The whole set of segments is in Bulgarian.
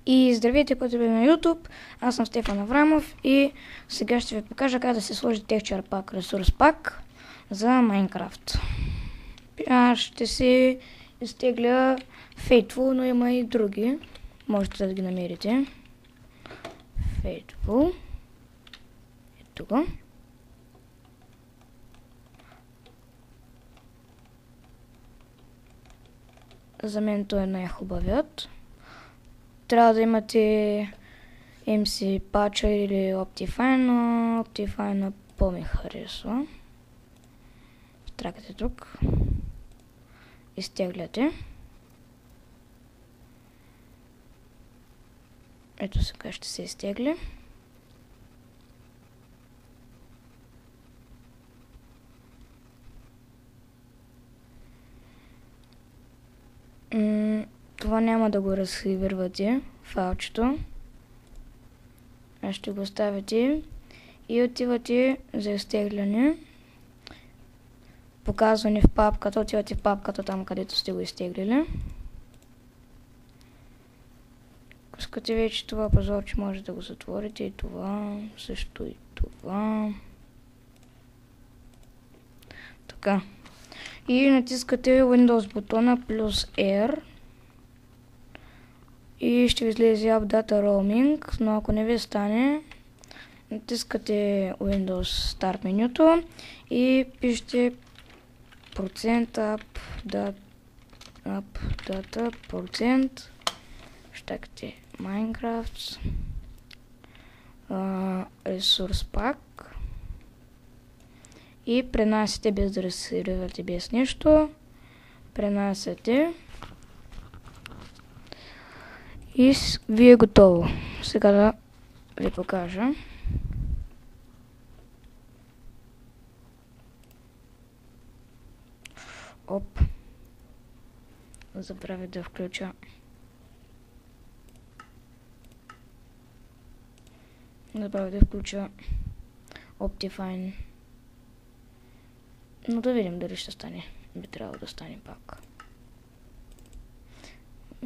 И здравейте, пътя на YouTube, аз съм Стефан Аврамов и сега ще ви покажа как да се сложи Texture Pack, ресурс пак за Minecraft. Аз ще се изтегля Fateful, но има и други, можете да ги намерите. Fateful, ето го. За мен той е най-хубавият. Трябва да имате MC Patcher или Optifine, но Optifine по-ми харесва. Тракате тук. Изтегляте. Ето сега ще се изтегли. Това няма да го разхивървате файлчето. А ще го ставите и отивате за изтегляне. Показване в папката, отивате в папката там, където сте го изтеглили. Ако искате вече това пазарче, може да го затворите и това, също и това. Така. И натискате Windows бутона плюс R. И ще ви излезе App Data Roaming, но ако не ви стане, натискате Windows Start менюто и пишете %, App Data, щакате Minecraft, ресурс пак и пренасяте без да разсиривате без нищо, пренасяте. И ви е готово. Сега да ви покажа. Оп. Забравя да включа. Optifine. Но да видим дали ще стане. Би трябвало да стане пак.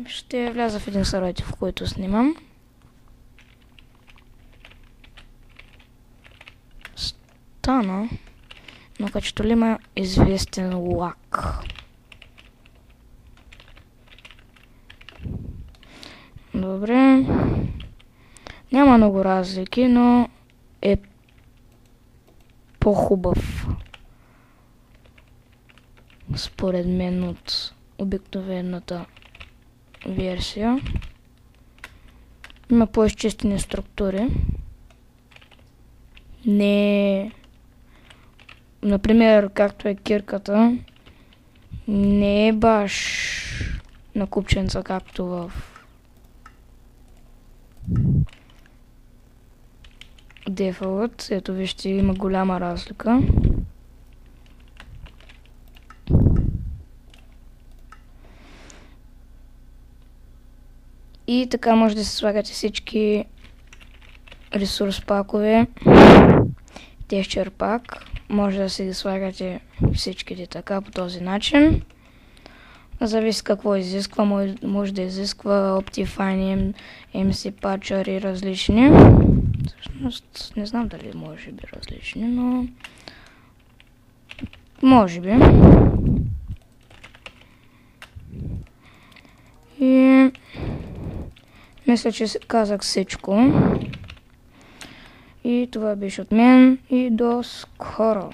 Ще вляза в един сервер, в който снимам. Стана, но като ли има известен лак. Добре. Няма много разлики, но е по-хубав според мен от обикновената версия. Има по-изчистени структури. Не, например, както е кирката, не е баш на купченца, както в Default. Ето вижте, има голяма разлика. И така може да се слагате всички ресурс пакове, Texture Pack. Може да си ги слагате всичките така по този начин. Зависи какво изисква. Може да изисква Optifine, MC Patcher и различни. Всъщност не знам дали може би различни, но може би. И мисля, че казах всичко. И това беше от мен и до скоро.